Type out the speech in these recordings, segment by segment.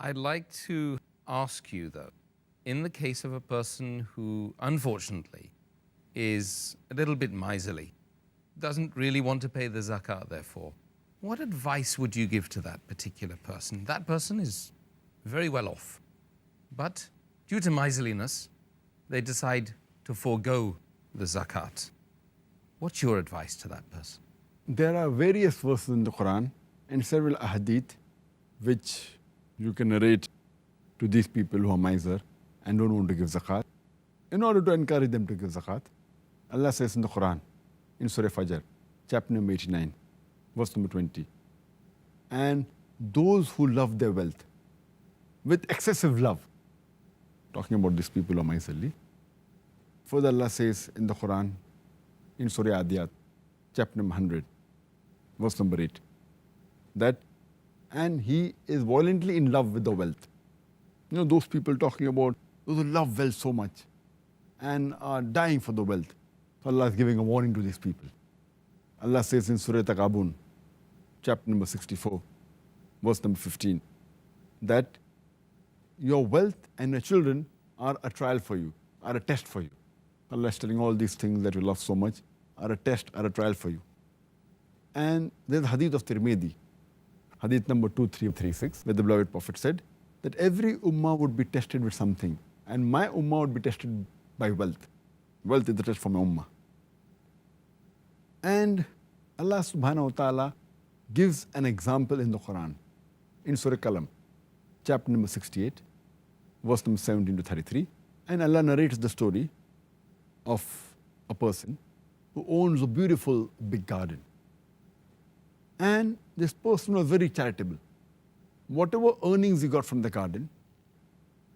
I'd like to ask you, though, in the case of a person who, unfortunately, is a little bit miserly, doesn't really want to pay the zakat, therefore, what advice would you give to that particular person? That person is very well off, but due to miserliness, they decide to forego the zakat. What's your advice to that person? There are various verses in the Quran and several ahadith which you can narrate to these people who are miser and don't want to give zakat in order to encourage them to give zakat. Allah says in the Quran, in Surah Al-Fajar, chapter number 89, verse number 20, and those who love their wealth with excessive love, talking about these people who are miserly. Further, Allah says in the Quran, in Surah Adiyat, chapter number 100, verse number 8, that and he is violently in love with the wealth. You know, those people talking about those who love wealth so much and are dying for the wealth. So Allah is giving a warning to these people. Allah says in Surah Taqabun, chapter number 64, verse number 15, that your wealth and your children are a trial for you, are a test for you. Allah is telling all these things that you love so much are a test, are a trial for you. And there's hadith of Tirmidhi, hadith number 2336, where the beloved Prophet said that every ummah would be tested with something, and my ummah would be tested by wealth. Wealth is the test for my ummah. And Allah subhanahu wa ta'ala gives an example in the Quran, in Surah Qalam, chapter number 68, verse number 17 to 33. And Allah narrates the story of a person who owns a beautiful big garden. And this person was very charitable. Whatever earnings he got from the garden,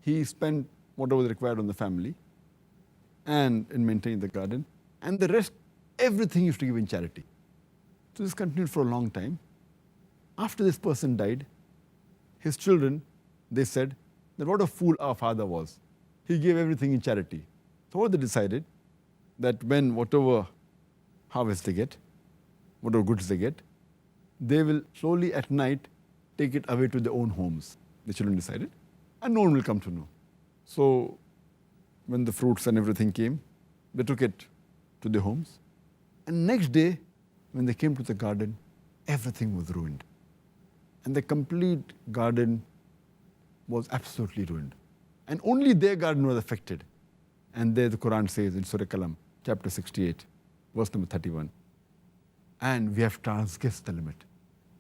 he spent whatever was required on the family and in maintaining the garden. And the rest, everything he used to give in charity. So this continued for a long time. After this person died, his children, they said that what a fool our father was. He gave everything in charity. So what they decided, that when whatever harvest they get, whatever goods they get, they will slowly at night take it away to their own homes. The children decided, and no one will come to know. So when the fruits and everything came, they took it to their homes. And next day, when they came to the garden, everything was ruined. And the complete garden was absolutely ruined. And only their garden was affected. And there the Quran says in Surah Qalam, chapter 68, verse number 31, and we have transgressed the limit.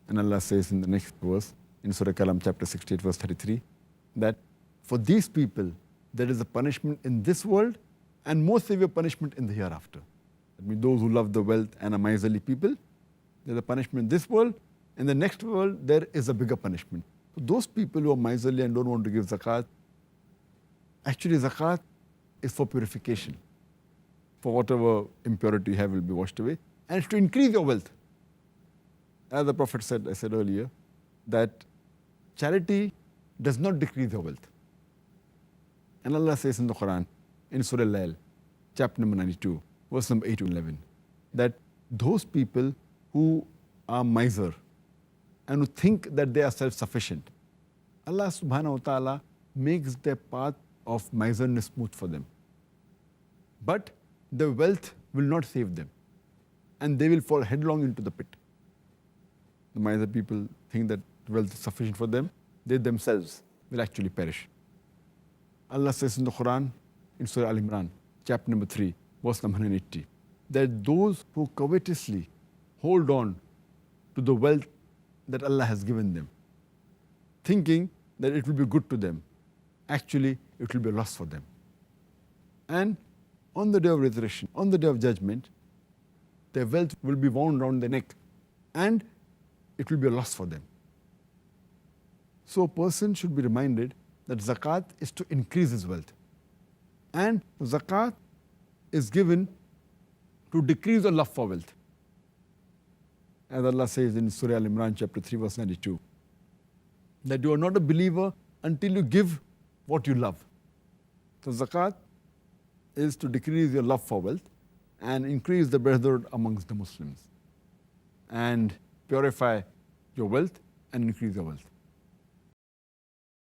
And Allah says in the next verse, in Surah Qalam, chapter 68, verse 33, that for these people, there is a punishment in this world and more severe punishment in the hereafter. That means those who love the wealth and are miserly people, there's a punishment in this world. In the next world, there is a bigger punishment. So those people who are miserly and don't want to give zakat, actually zakat is for purification. For whatever impurity you have will be washed away. And it's to increase your wealth. As the Prophet said, I said earlier, that charity does not decrease your wealth. And Allah says in the Quran, in Surah Al-Layl, chapter number 92, verse number 8 to 11, that those people who are miser and who think that they are self-sufficient, Allah subhanahu wa ta'ala makes their path of miserness smooth for them. But the wealth will not save them. And they will fall headlong into the pit. The miser people think that wealth is sufficient for them. They themselves will actually perish. Allah says in the Quran, in Surah Al-Imran, chapter number 3, verse number 180, that those who covetously hold on to the wealth that Allah has given them, thinking that it will be good to them, actually it will be a loss for them. And on the day of resurrection, on the day of judgment, their wealth will be wound around their neck and it will be a loss for them. So a person should be reminded that zakat is to increase his wealth. And zakat is given to decrease the love for wealth. As Allah says in Surah Al-Imran, chapter 3, verse 92, that you are not a believer until you give what you love. So zakat is to decrease your love for wealth and increase the brotherhood amongst the Muslims and purify your wealth and increase your wealth.